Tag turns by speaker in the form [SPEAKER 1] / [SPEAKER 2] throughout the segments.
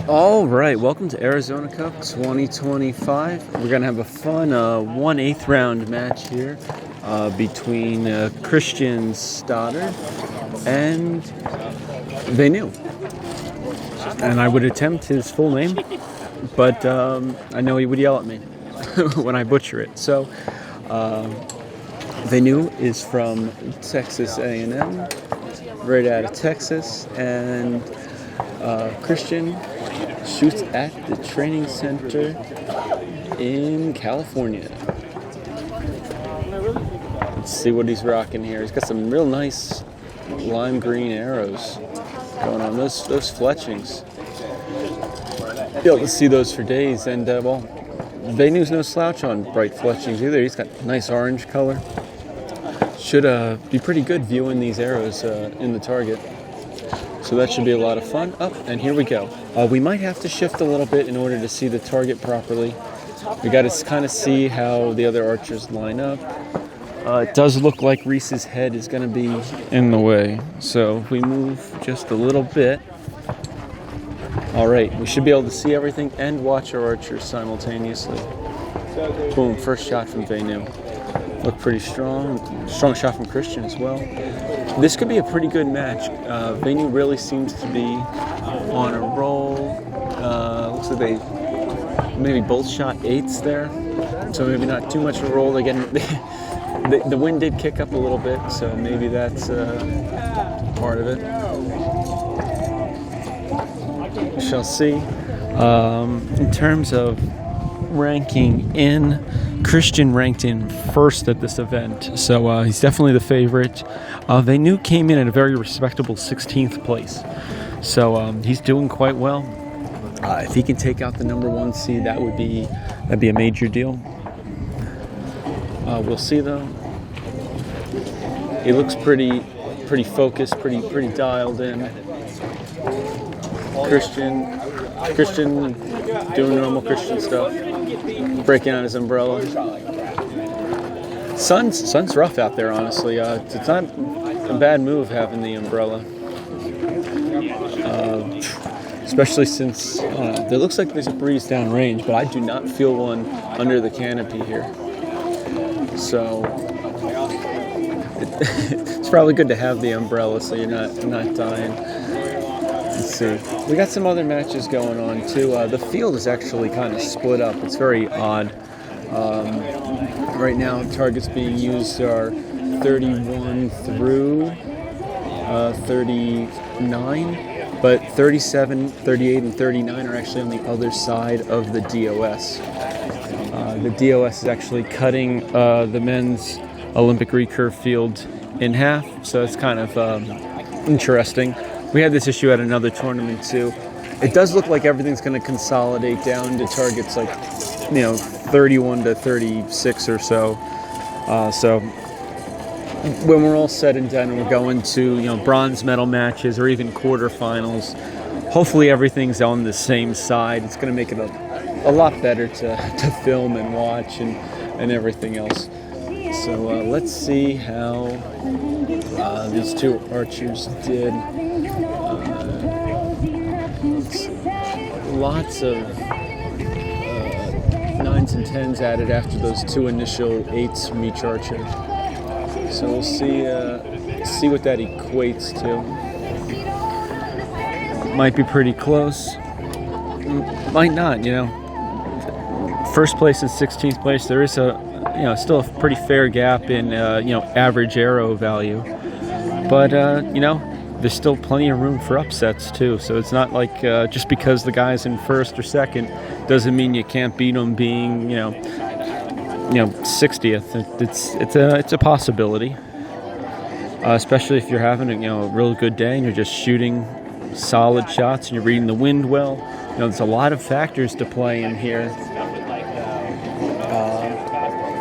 [SPEAKER 1] All right, welcome to Arizona Cup 2025. We're going to have a fun 1/8 round match here between Christian Stoddard and Venu. And I would attempt his full name, but I know he would yell at me when I butcher it. So, Venu is from Texas A&M, right out of Texas, and Christian shoots at the training center in California. Let's see what he's rocking here. He's got some real nice lime green arrows going on. Those fletchings. Be able to see those for days. And Venu's no slouch on bright fletchings either. He's got nice orange color. Should be pretty good viewing these arrows in the target. So that should be a lot of fun. And here we go. We might have to shift a little bit in order to see the target properly. We got to kind of see how the other archers line up. It does look like Reese's head is going to be in the way. So if we move just a little bit. All right, we should be able to see everything and watch our archers simultaneously. Boom, first shot from Venu. Looked pretty strong. Strong shot from Christian as well. This could be a pretty good match. Venu really seems to be on a roll. Looks like they maybe both shot 8s there, so maybe not too much of a roll. Again, the wind did kick up a little bit, so maybe that's part of it. We shall see. In terms of ranking in, Christian ranked in first at this event, so he's definitely the favorite. Venu came in at a very respectable 16th place, so he's doing quite well. If he can take out the number 1 seed, that'd be a major deal. We'll see though. He looks pretty focused, pretty dialed in. Christian doing normal Christian stuff. Breaking out his umbrella. Sun's rough out there, honestly. It's not a bad move having the umbrella. Especially since there looks like there's a breeze downrange, but I do not feel one under the canopy here. So it's probably good to have the umbrella so you're not dying. Let's see. We got some other matches going on too. The field is actually kind of split up. It's very odd. Right now, targets being used are 31 through 39, but 37, 38, and 39 are actually on the other side of the DOS. The DOS is actually cutting the men's Olympic recurve field in half, so it's kind of interesting. We had this issue at another tournament too. It does look like everything's going to consolidate down to targets like, 31 to 36 or so. So when we're all said and done and we're going to, bronze medal matches or even quarterfinals, hopefully everything's on the same side. It's going to make it a lot better to film and watch and everything else. So let's see how these two archers did. Lots of 9s and 10s added after those 2 initial 8s from each archer. So we'll see what that equates to. Might be pretty close. Might not, First place and 16th place, there is still a pretty fair gap in average arrow value. But there's still plenty of room for upsets too, so it's not like just because the guy's in first or second doesn't mean you can't beat him being 60th. It's a possibility, especially if you're having a real good day and you're just shooting solid shots and you're reading the wind well. There's a lot of factors to play in here.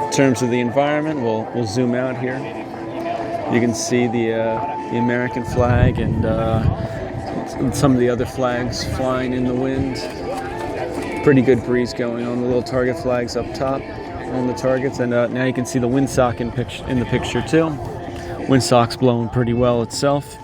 [SPEAKER 1] In terms of the environment, we'll zoom out here. You can see the American flag and some of the other flags flying in the wind. Pretty good breeze going on. The little target flags up top on the targets, and now you can see the windsock in the picture too. Windsock's blowing pretty well itself.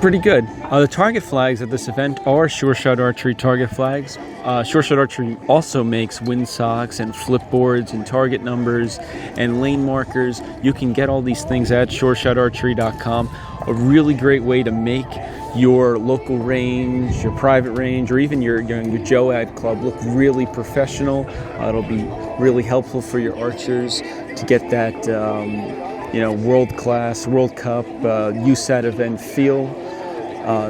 [SPEAKER 1] pretty good. The target flags at this event are Sure Shot Archery target flags. Sure Shot Archery also makes windsocks and flipboards and target numbers and lane markers. You can get all these things at sureshotarchery.com. A really great way to make your local range, your private range, or even your Joad club look really professional. It'll be really helpful for your archers to get that world-class, World Cup, USAT event feel.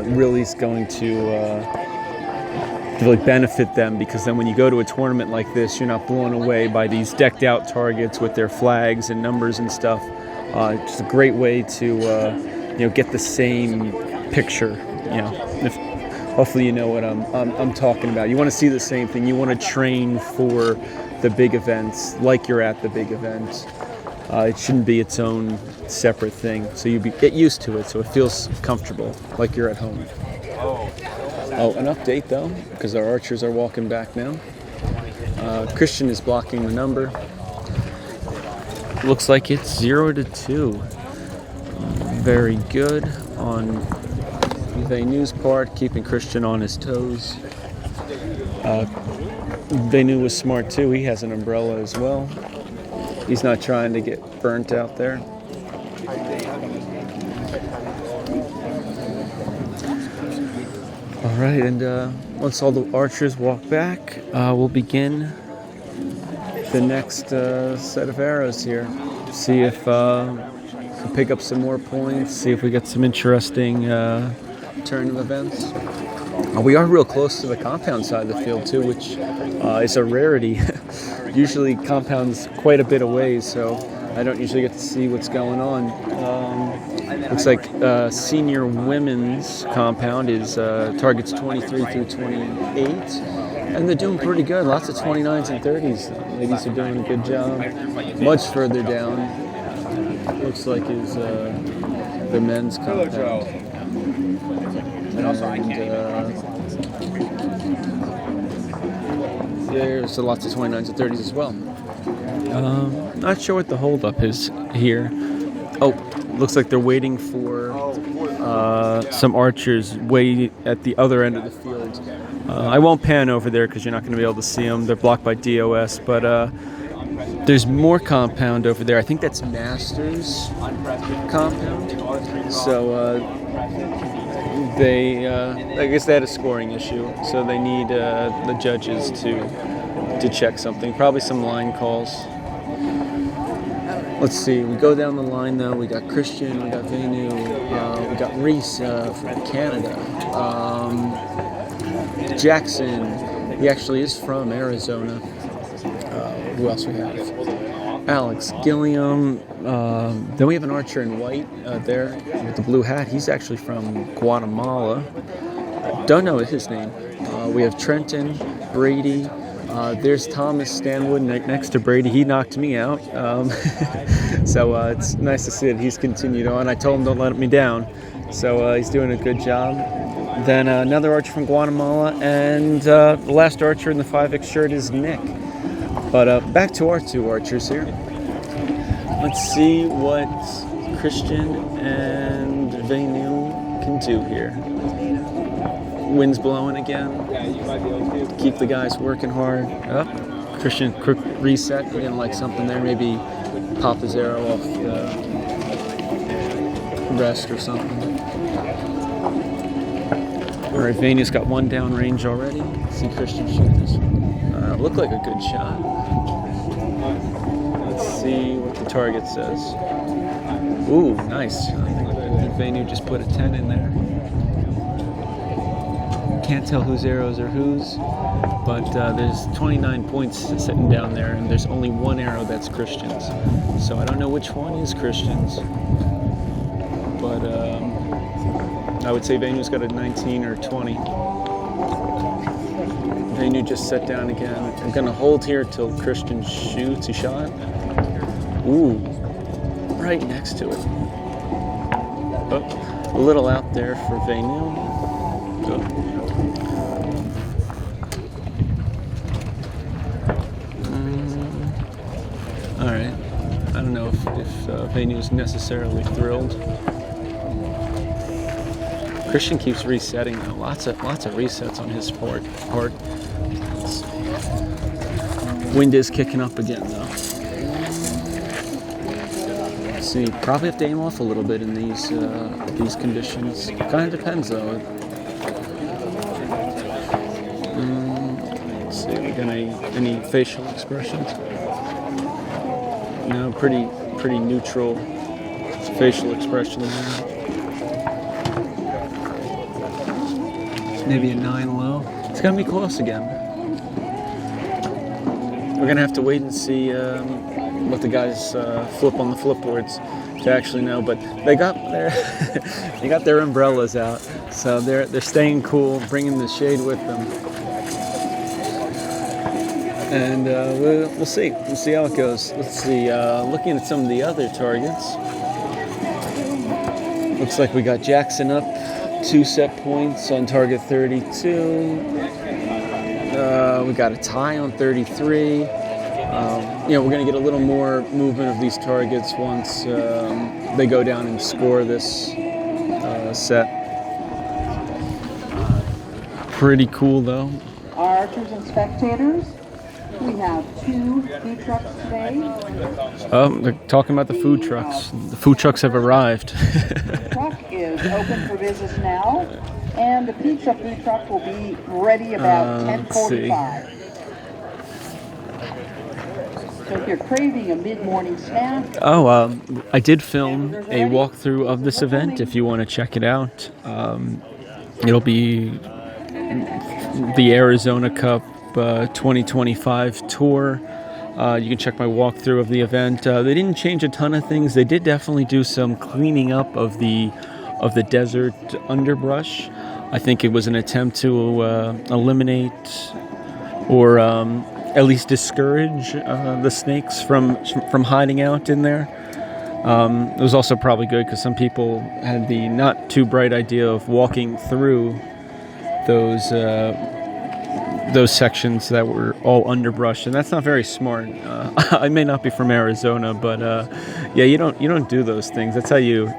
[SPEAKER 1] Really is going to really benefit them, because then when you go to a tournament like this, you're not blown away by these decked out targets with their flags and numbers and stuff. It's a great way to get the same picture. Hopefully you know what I'm talking about. You want to see the same thing. You want to train for the big events like you're at the big event. It shouldn't be its own separate thing. So you get used to it so it feels comfortable, like you're at home. Oh, an update though, because our archers are walking back now. Christian is blocking the number. Looks like it's 0-2. Very good on Venu's part, keeping Christian on his toes. Venu was smart too. He has an umbrella as well. He's not trying to get burnt out there. All right, and once all the archers walk back, we'll begin the next set of arrows here. See if we pick up some more points, see if we get some interesting turn of events. We are real close to the compound side of the field too, which is a rarity. Usually compound's quite a bit away, so I don't usually get to see what's going on. Looks like senior women's compound is targets 23 through 28, and they're doing pretty good. Lots of 29s and 30s. Ladies are doing a good job. Much further down, looks like is the men's compound. There's lots of 29s and 30s as well. Not sure what the holdup is here. Oh, looks like they're waiting for some archers way at the other end of the field. I won't pan over there because you're not going to be able to see them. They're blocked by DOS, but there's more compound over there. I think that's Masters compound. So I guess they had a scoring issue, so they need the judges to check something. Probably some line calls. Let's see. We go down the line though. We got Christian, we got Venu, we got Reese from Canada, Jackson. He actually is from Arizona. Who else we have? Alex Gilliam. Then we have an archer in white there with the blue hat. He's actually from Guatemala. Don't know his name. We have Trenton, Brady. There's Thomas Stanwood next to Brady. He knocked me out. So it's nice to see that he's continued on. I told him don't let me down. So he's doing a good job. Then another archer from Guatemala. And the last archer in the 5X shirt is Nick. But back to our two archers here. Let's see what Christian and Venu can do here. Wind's blowing again. Keep the guys working hard. Oh, Christian, quick reset. He didn't like something there. Maybe pop his arrow off the rest or something. All right, Venu's got one down range already. Let's see Christian shoot this. Looked like a good shot. Let's see what the target says. Ooh, nice. I think Venu just put a 10 in there. Can't tell whose arrows are whose, but there's 29 points sitting down there, and there's only one arrow that's Christian's. So I don't know which one is Christian's, but I would say Venu's got a 19 or 20. Venu just set down again. I'm going to hold here till Christian shoots. He shot. Ooh, right next to it. Oh, a little out there for Venu. Oh. All right. I don't know if Venu's necessarily thrilled. Christian keeps resetting though. Lots of resets on his part. Wind is kicking up again though. Let's see, probably have to aim off a little bit in these conditions. Kind of depends though. Let's see, we got any facial expressions? No, pretty neutral facial expression there. Maybe a 9 low. It's gonna be close again. We're gonna have to wait and see what the guys flip on the flipboards to actually know. But they got their umbrellas out, so they're staying cool, bringing the shade with them. And we'll see. We'll see how it goes. Let's see. Looking at some of the other targets, looks like we got Jackson up 2 set points on target 32. We got a tie on 33. We're going to get a little more movement of these targets once they go down and score this set. Pretty cool, though.
[SPEAKER 2] Archers and spectators, we have 2 food trucks today.
[SPEAKER 1] They're talking about the food trucks. The food trucks have arrived.
[SPEAKER 2] The truck is open for business now, and the pizza food truck will be ready about 10:45. So if you're craving a mid-morning snack...
[SPEAKER 1] I did film a walkthrough of this event if you want to check it out. It'll be the Arizona Cup 2025 tour. You can check my walkthrough of the event. They didn't change a ton of things. They did definitely do some cleaning up of the desert underbrush. I think it was an attempt to eliminate or at least discourage the snakes from hiding out in there. It was also probably good because some people had the not too bright idea of walking through those sections that were all underbrush, and that's not very smart. I may not be from Arizona, but you don't do those things. That's how you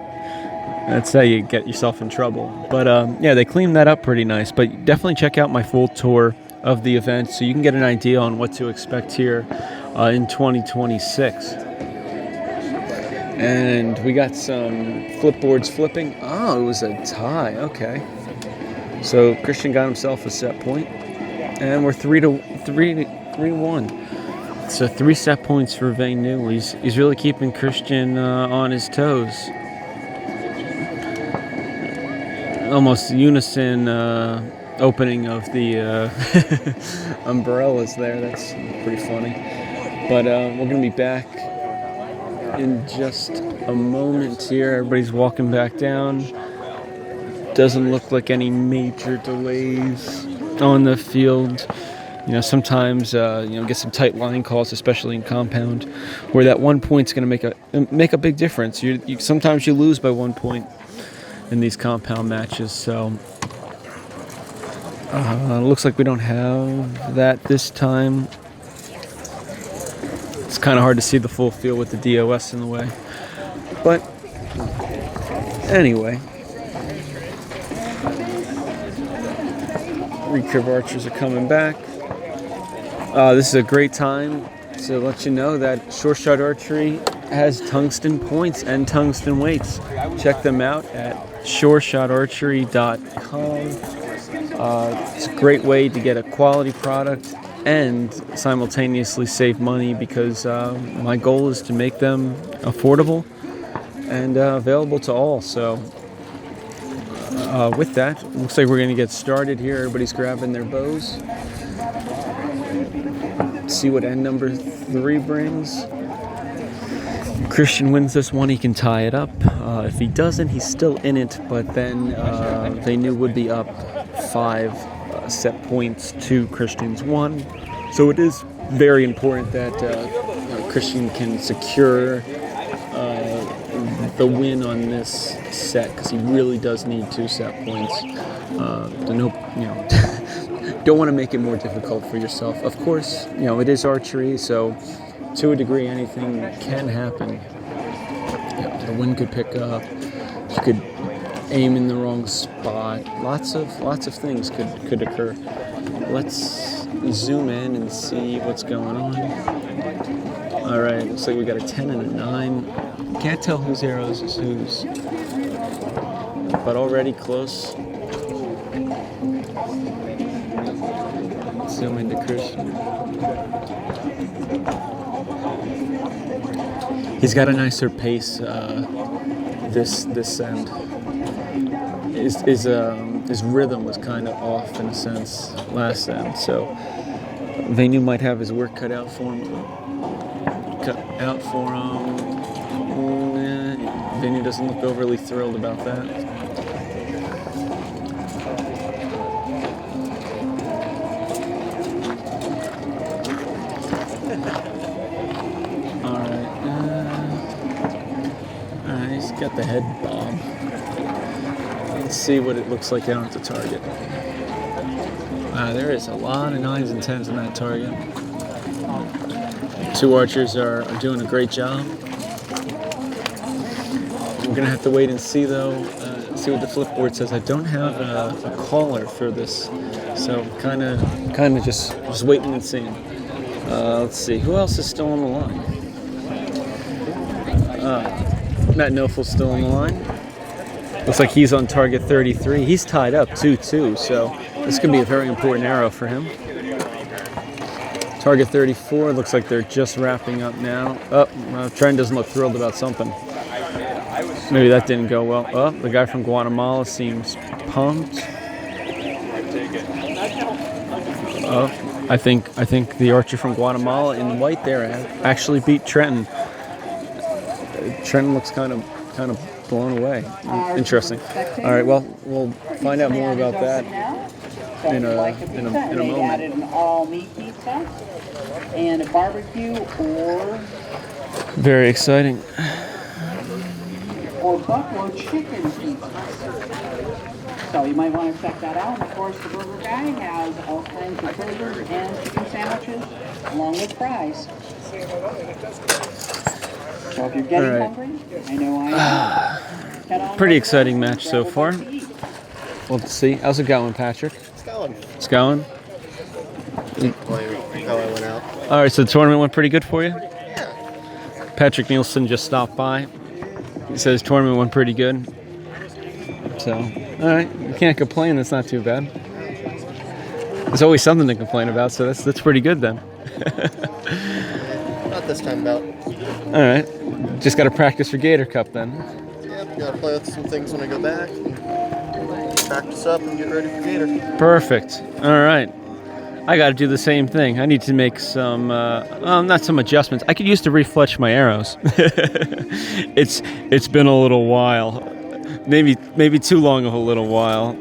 [SPEAKER 1] get yourself in trouble. But they cleaned that up pretty nice. But definitely check out my full tour of the event so you can get an idea on what to expect here in 2026. And we got some flipboards flipping. Oh, it was a tie. Okay. So Christian got himself a set point. And we're 3-1. So 3 set points for Venu. He's really keeping Christian on his toes. Almost unison opening of the umbrellas there. That's pretty funny. But we're going to be back in just a moment here. Everybody's walking back down. Doesn't look like any major delays on the field. Sometimes get some tight line calls, especially in compound, where that 1 point's going to make a big difference. Sometimes you lose by 1 point in these compound matches. So looks like we don't have that this time. It's kind of hard to see the full field with the DOS in the way. But anyway. Recurve archers are coming back. This is a great time to let you know that Short Shot Archery has tungsten points and tungsten weights. Check them out at shoreshotarchery.com. It's a great way to get a quality product and simultaneously save money because my goal is to make them affordable and available to all. So with that, looks like we're going to get started here. Everybody's grabbing their bows. See what end number 3 brings. Christian wins this one, he can tie it up. If he doesn't, he's still in it, but then Venu would be up 5 set points to Christian's 1. So it is very important that Christian can secure the win on this set because he really does need 2 set points. Don't want to make it more difficult for yourself. Of course, it is archery, so to a degree, anything can happen. The wind could pick up. You could aim in the wrong spot. Lots of things could occur. Let's zoom in and see what's going on. All right, looks like we got a 10 and a 9. Can't tell whose arrows is whose, but already close. Zoom into Christian. He's got a nicer pace this end. His rhythm was kind of off in a sense last end, so Venu might have his work cut out for him. Venu doesn't look overly thrilled about that. Alright, he's got the head bob. Let's see what it looks like out at the target. There is a lot of 9s and 10s in that target. Two archers are doing a great job. We're going to have to wait and see, though, see what the flipboard says. I don't have a caller for this, so kind of just waiting and seeing. Let's see, who else is still on the line? Matt Nofel's still on the line. Looks like he's on target 33. He's tied up 2-2, so this could be a very important arrow for him. Target 34, looks like they're just wrapping up now. Trent doesn't look thrilled about something. Maybe that didn't go well. The guy from Guatemala seems pumped. I think the archer from Guatemala in white there actually beat Trenton. Trenton looks kind of blown away. Interesting. All right, well, we'll find out more about that in a moment.
[SPEAKER 2] Added an all-meat pizza and a barbecue or
[SPEAKER 1] very exciting.
[SPEAKER 2] Or buffalo chicken pizza. So you might want to check that out. And of course, the burger guy has all kinds of burgers and chicken sandwiches along with fries. So if you're getting hungry, I know I am.
[SPEAKER 1] Pretty exciting match so far. We'll see. How's it going, Patrick? It's going.
[SPEAKER 3] How I went out.
[SPEAKER 1] All right, so the tournament went pretty good for you?
[SPEAKER 3] Yeah.
[SPEAKER 1] Patrick Nielsen just stopped by. He says tournament went pretty good. So, all right, you can't complain. That's not too bad. There's always something to complain about, so that's pretty good then.
[SPEAKER 3] Not this time about.
[SPEAKER 1] All right, just got to practice for Gator Cup then.
[SPEAKER 3] Yep, gotta play with some things when I go back. Practice up and get ready for Gator.
[SPEAKER 1] Perfect. All right. I got to do the same thing. I need to make some, not some adjustments. I could use to refletch my arrows. It's been a little while, maybe too long of a little while.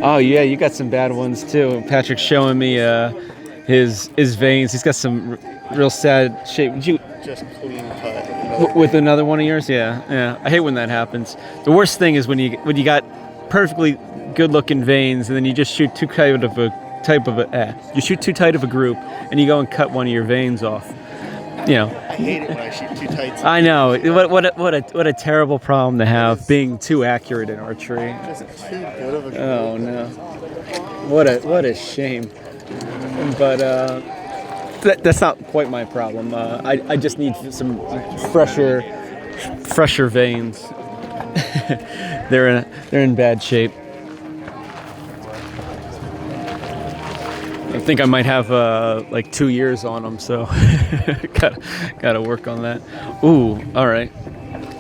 [SPEAKER 1] Oh yeah, you got some bad ones too. Patrick's showing me his veins. He's got some real sad shape. Did you
[SPEAKER 3] just clean cut
[SPEAKER 1] with another one of yours? Yeah. I hate when that happens. The worst thing is when you got perfectly good-looking veins, and then you just shoot too tight of a group, and you go and cut one of your veins off. You know.
[SPEAKER 3] I hate it when I shoot too tight.
[SPEAKER 1] I know. What a terrible problem to have, being too accurate in archery.
[SPEAKER 3] Just too good of a group.
[SPEAKER 1] Oh no. What a shame. But that's not quite my problem. I just need some fresher veins. They're in bad shape. I think I might have like 2 years on them, so gotta work on that. Ooh, all right.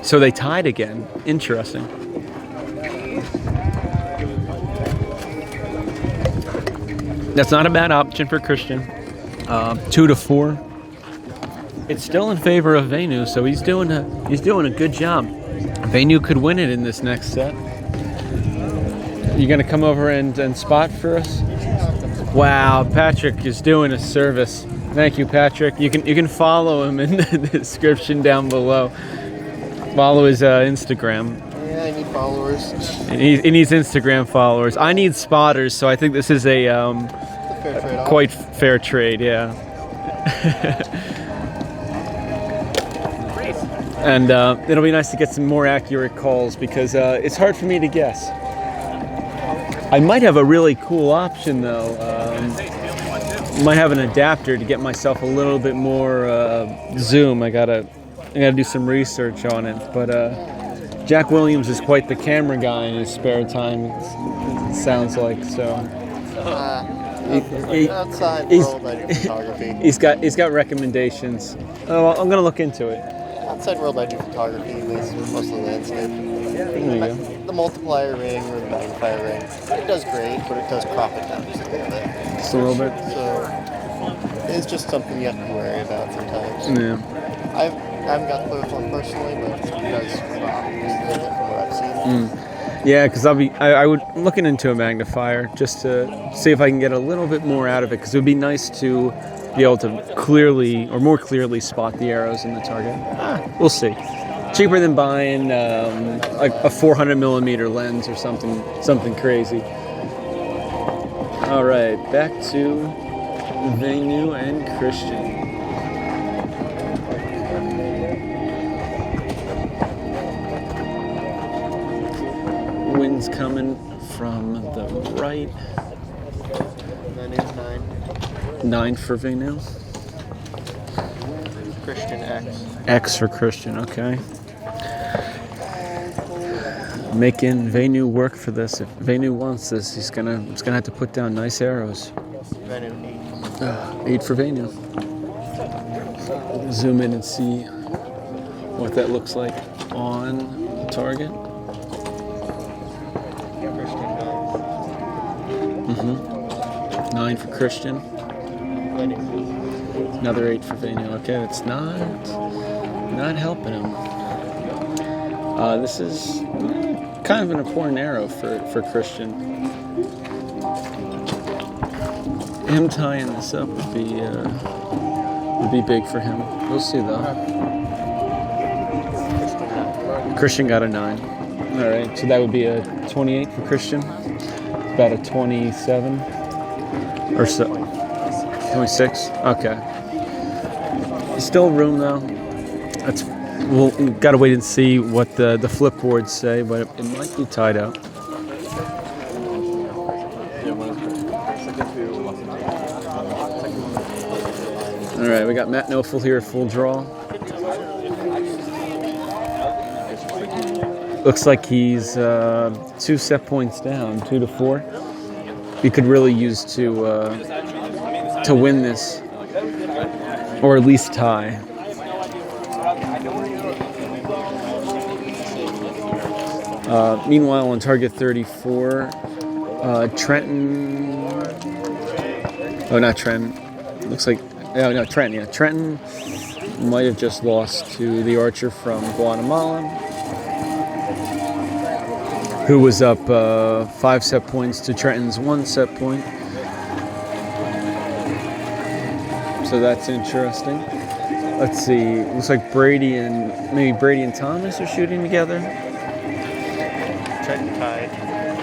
[SPEAKER 1] So they tied again. Interesting. That's not a bad option for Christian. 2-4. It's still in favor of Venu, so he's doing a good job. Venu could win it in this next set. You gonna come over and spot for us? Wow, Patrick is doing a service. Thank you, Patrick. You can follow him in the description down below. Follow his Instagram.
[SPEAKER 3] Yeah, I need followers.
[SPEAKER 1] He needs Instagram followers. I need spotters, so I think this is a
[SPEAKER 3] Fair trade-off.
[SPEAKER 1] quite fair trade. Yeah. And it'll be nice to get some more accurate calls because it's hard for me to guess. I might have a really cool option though. Might have an adapter to get myself a little bit more zoom. I gotta do some research on it. But Jack Williams is quite the camera guy in his spare time. It sounds like so.
[SPEAKER 3] Outside world, I do photography.
[SPEAKER 1] He's got recommendations. Oh, I'm gonna look into it.
[SPEAKER 3] Outside world, I do photography, mostly landscape.
[SPEAKER 1] There you go.
[SPEAKER 3] The multiplier ring or the magnifier ring, it does great, but it does crop it down just a little bit.
[SPEAKER 1] Just a little bit.
[SPEAKER 3] So it's just something you have to be wary about sometimes.
[SPEAKER 1] Yeah.
[SPEAKER 3] I haven't got the play with one personally, but it does crop just a little bit from what I've seen.
[SPEAKER 1] Yeah, because I would looking into a magnifier just to see if I can get a little bit more out of it. Because it would be nice to be able to clearly or more clearly spot the arrows in the target. We'll see. Cheaper than buying like a 400 millimeter lens or something crazy. All right, back to Venu and Christian. Wind's coming from the right.
[SPEAKER 3] And then it's 9.
[SPEAKER 1] 9 for Venu.
[SPEAKER 3] Christian X.
[SPEAKER 1] X for Christian, okay. Making Venu work for this. If Venu wants this, he's gonna have to put down nice arrows.
[SPEAKER 3] Venu 8.
[SPEAKER 1] 8 for Venu. Zoom in and see what that looks like on the target.
[SPEAKER 3] Christian
[SPEAKER 1] 9 for Christian.
[SPEAKER 3] 9. Venu.
[SPEAKER 1] Another 8 for Venu. Okay, that's not helping him. This is kind of an important arrow for Christian. Him tying this up would be big for him. We'll see though. Christian got a 9. All right, so that would be a 28 for Christian. About a 27 or so. 26. Okay. Still room though. We'll gotta wait and see what the flip boards say, but it might be tied out. All right, we got Matt Nofel here at full draw. Looks like he's 2 set points down, 2 to 4. He could really use to win this, or at least tie. Meanwhile, on target 34, Trenton. Oh, not Trenton. Looks like no, Trenton. Yeah, Trenton might have just lost to the archer from Guatemala, who was up 5 set points to Trenton's 1 set point. So that's interesting. Let's see. Looks like Brady and Thomas are shooting together.
[SPEAKER 3] Trent tied.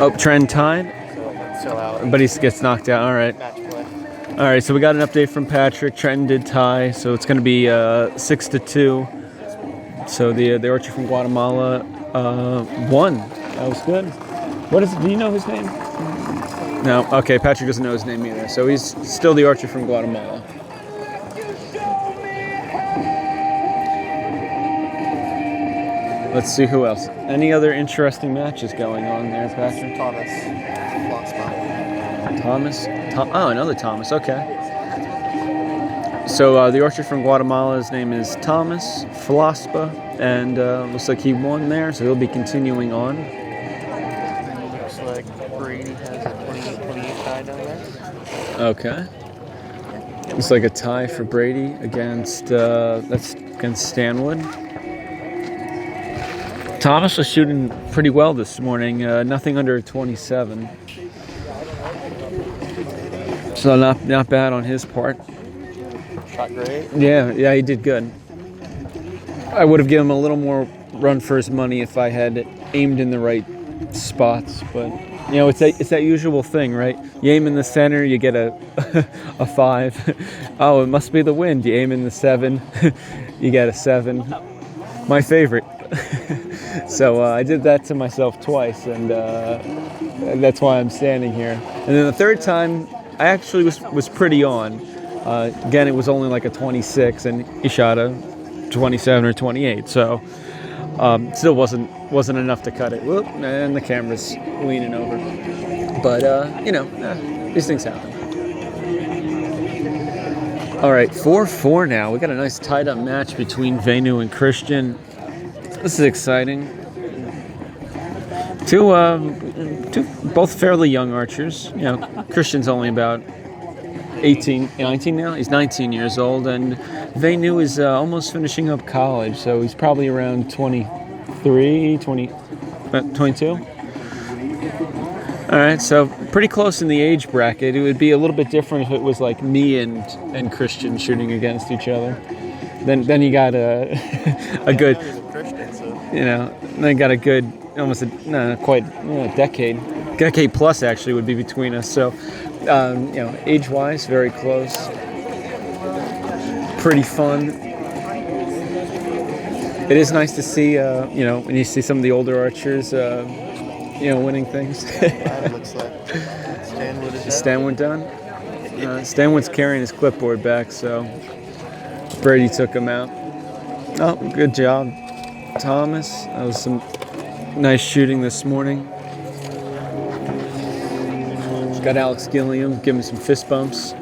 [SPEAKER 1] Oh, Trent tied?
[SPEAKER 3] So out.
[SPEAKER 1] But he gets knocked out. All right.
[SPEAKER 3] Match play.
[SPEAKER 1] All right, so we got an update from Patrick. Trenton did tie, so it's going to be 6 to 2. So the archer from Guatemala won. That was good. What is? Do you know his name? No. Okay, Patrick doesn't know his name either. So he's still the archer from Guatemala. Let's see who else. Any other interesting matches going on there, Patrick?
[SPEAKER 3] Thomas.
[SPEAKER 1] Oh, another Thomas. Okay. So the archer from Guatemala, his name is Thomas Flaspa, and looks like he won there, so he'll be continuing on.
[SPEAKER 3] Looks like Brady has a 28 tie down there.
[SPEAKER 1] Okay. Looks like a tie for Brady against Stanwood. Thomas was shooting pretty well this morning, nothing under 27. So not bad on his part.
[SPEAKER 3] Shot great.
[SPEAKER 1] Yeah, he did good. I would have given him a little more run for his money if I had aimed in the right spots, but you know, it's that usual thing, right? You aim in the center, you get a 5. Oh, it must be the wind. You aim in the 7, you get a 7. my favorite. So I did that to myself twice, and that's why I'm standing here. And then the third time, I actually was pretty on. Again, it was only like a 26, and he shot a 27 or 28. So still wasn't enough to cut it. Whoop, and the camera's leaning over. But these things happen. All right, 4-4 now. We got a nice tied-up match between Venu and Christian. This is exciting. Two both fairly young archers. Christian's only about 19 now. He's 19 years old, and Venu is almost finishing up college, so he's probably around 23, 22. All right, so pretty close in the age bracket. It would be a little bit different if it was like me and Christian shooting against each other. Then you got a good, then you got a good, almost a decade plus actually would be between us. So, age-wise, very close. Pretty fun. It is nice to see, when you see some of the older archers, winning things.
[SPEAKER 3] It looks like
[SPEAKER 1] Stanwood done? Stanwood's carrying his clipboard back, so Brady took him out. Oh, good job, Thomas. That was some nice shooting this morning. Got Alex Gilliam giving some fist bumps.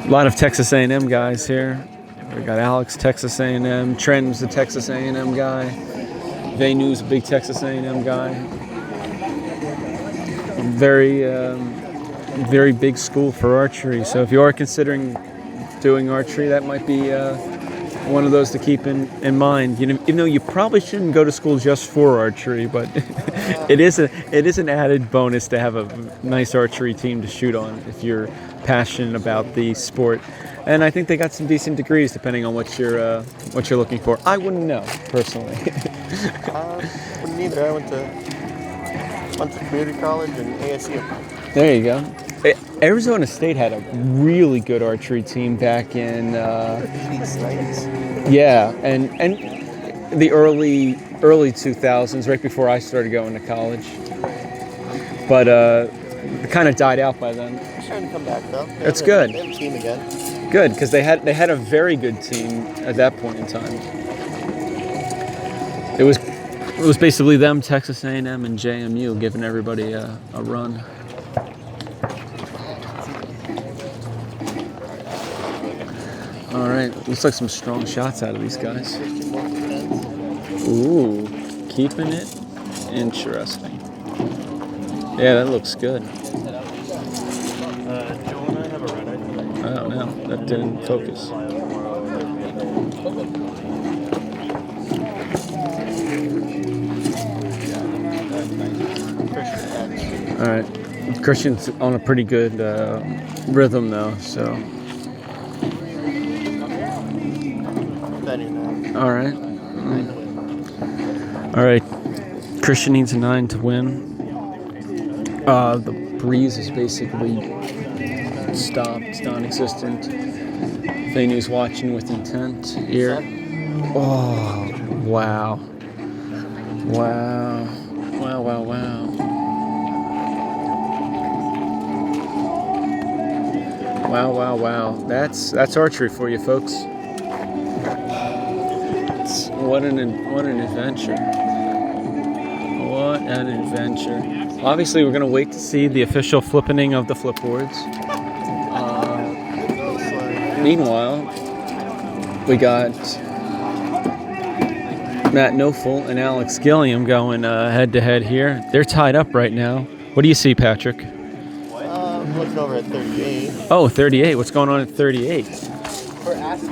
[SPEAKER 1] A lot of Texas A&M guys here. We got Alex, Texas A&M. Trent's the Texas A&M guy. Venu's a big Texas A&M guy. Very, very big school for archery. So if you are considering doing archery, that might be one of those to keep in mind. Even though you probably shouldn't go to school just for archery, but it is an added bonus to have a nice archery team to shoot on if you're passionate about the sport. And I think they got some decent degrees depending on what you're looking for. I wouldn't know personally.
[SPEAKER 3] Wouldn't either. I went to community college and ASU.
[SPEAKER 1] There you go. Arizona State had a really good archery team back in
[SPEAKER 3] 80s, 90s.
[SPEAKER 1] Yeah, and the early 2000s, right before I started going to college. But it kind of died out by then.
[SPEAKER 3] They're starting to come back though.
[SPEAKER 1] That's good.
[SPEAKER 3] They have a team again.
[SPEAKER 1] Good, because they had a very good team at that point in time. It was basically them, Texas A&M, and JMU giving everybody a run. All right, looks like some strong shots out of these guys. Ooh, keeping it interesting. Yeah, that looks good. I don't know. That didn't focus. All right, Christian's on a pretty good rhythm though, so. All right. All right. Christian needs a 9 to win. The breeze is basically stopped. It's non-existent. Venu's watching with intent here. Oh, wow. Wow. Wow, wow, wow. Wow, wow, wow. That's archery for you, folks. What an adventure. What an adventure. Obviously, we're going to wait to see the official flippening of the flipboards. Meanwhile, we got Matt Nofel and Alex Gilliam going head-to-head here. They're tied up right now. What do you see, Patrick?
[SPEAKER 3] I'm looking over at 38.
[SPEAKER 1] Oh, 38. What's going on at 38?
[SPEAKER 3] For Jack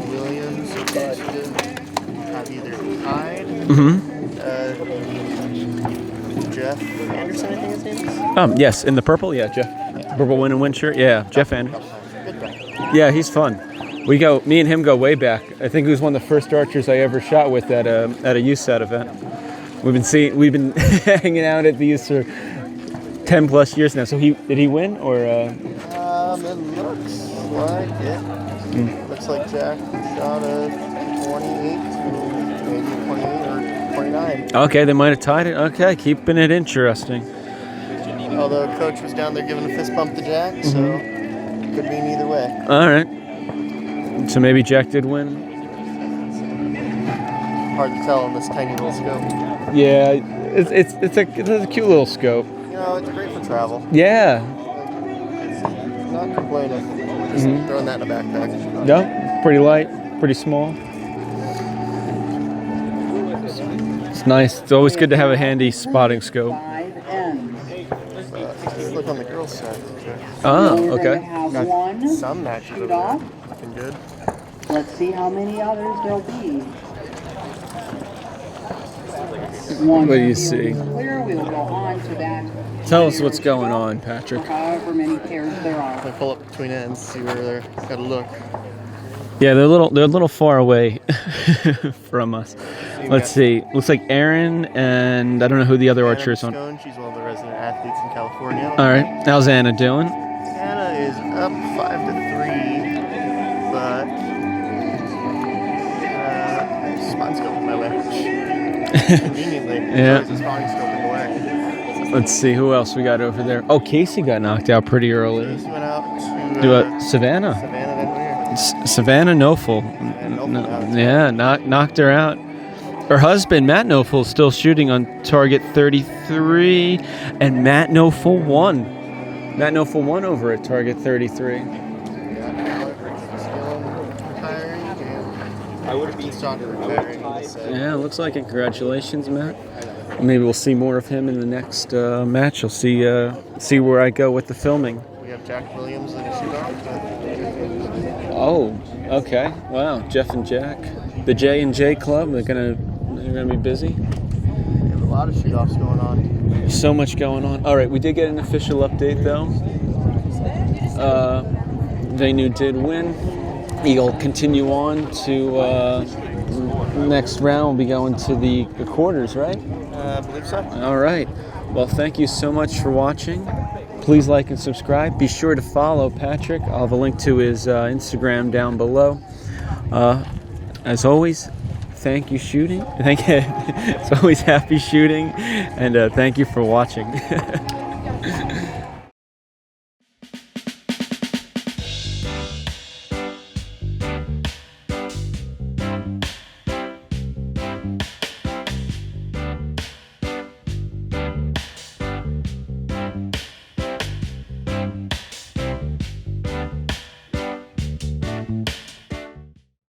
[SPEAKER 3] Williams have either tied. Jeff Anderson, I think his name is.
[SPEAKER 1] Yes, in the purple. Yeah, Jeff. Purple win shirt. Yeah, Jeff Anderson.
[SPEAKER 3] Good guy.
[SPEAKER 1] Yeah, he's fun. Me and him go way back. I think he was one of the first archers I ever shot with at a USAT event. We've been hanging out at these for 10 plus years now. So did he win or?
[SPEAKER 3] It looks like it. Looks looks like Jack shot a 28 to maybe 28 or 29.
[SPEAKER 1] Okay, they might have tied it. Okay, keeping it interesting.
[SPEAKER 3] Although Coach was down there giving a fist bump to Jack, so could mean either way.
[SPEAKER 1] All right. So maybe Jack did win.
[SPEAKER 3] Hard to tell on this tiny little scope.
[SPEAKER 1] Yeah, it's a cute little scope.
[SPEAKER 3] You know, it's great for travel.
[SPEAKER 1] Yeah.
[SPEAKER 3] It's not complaining. Just throwing that in a backpack.
[SPEAKER 1] No, pretty light, pretty small. It's nice. It's always good to have a handy spotting scope.
[SPEAKER 2] 5 ends.
[SPEAKER 3] Just look on the girls' side.
[SPEAKER 1] Oh,
[SPEAKER 2] We're
[SPEAKER 1] okay.
[SPEAKER 2] gonna have
[SPEAKER 3] Got
[SPEAKER 2] one
[SPEAKER 3] some matches
[SPEAKER 2] shoot
[SPEAKER 3] over there.
[SPEAKER 2] off.
[SPEAKER 3] Looking good.
[SPEAKER 2] Let's see how many others there'll be. One
[SPEAKER 1] What do you
[SPEAKER 2] is
[SPEAKER 1] see?
[SPEAKER 2] Clear. We'll go on to that.
[SPEAKER 1] Tell us what's going on, Patrick.
[SPEAKER 2] However many pairs there
[SPEAKER 3] I
[SPEAKER 2] are.
[SPEAKER 3] pull up between ends, see where they're got to look.
[SPEAKER 1] Yeah, they're a little far away from us. Let's see. Looks like Aaron and I don't know who the other archer is on.
[SPEAKER 3] Anna Scone, she's one of the resident athletes in California.
[SPEAKER 1] All right. How's Anna doing?
[SPEAKER 3] Anna is up 5 to 3, but spot scope in my way. Conveniently,
[SPEAKER 1] Yeah.
[SPEAKER 3] there's a spotting scope in the way.
[SPEAKER 1] Let's see who else we got over there. Oh, Casey got knocked out pretty early.
[SPEAKER 3] Casey went out to
[SPEAKER 1] Do a Savannah.
[SPEAKER 3] Savannah Van Leer.
[SPEAKER 1] Savannah Nofel. Yeah, knocked her out. Her husband, Matt Nofel, is still shooting on target 33, and Matt Nofel won. Matt Nofel won over at target 33.
[SPEAKER 3] I would have been Stoddard retiring.
[SPEAKER 1] Yeah, looks like it. Congratulations, Matt. Maybe we'll see more of him in the next match. You'll see where I go with the filming.
[SPEAKER 3] We have Jack Williams and a shoot-off.
[SPEAKER 1] Oh, okay. Wow, Jeff and Jack, the J&J Club. They're gonna be busy.
[SPEAKER 3] We have a lot of shoot-offs going on.
[SPEAKER 1] So much going on. All right, we did get an official update though. Venu did win. He'll continue on to next round. We'll be going to the quarters, right?
[SPEAKER 3] I believe so.
[SPEAKER 1] All right. Well, thank you so much for watching. Please like and subscribe. Be sure to follow Patrick. I'll have a link to his Instagram down below. As always, thank you shooting. It's always happy shooting, and thank you for watching.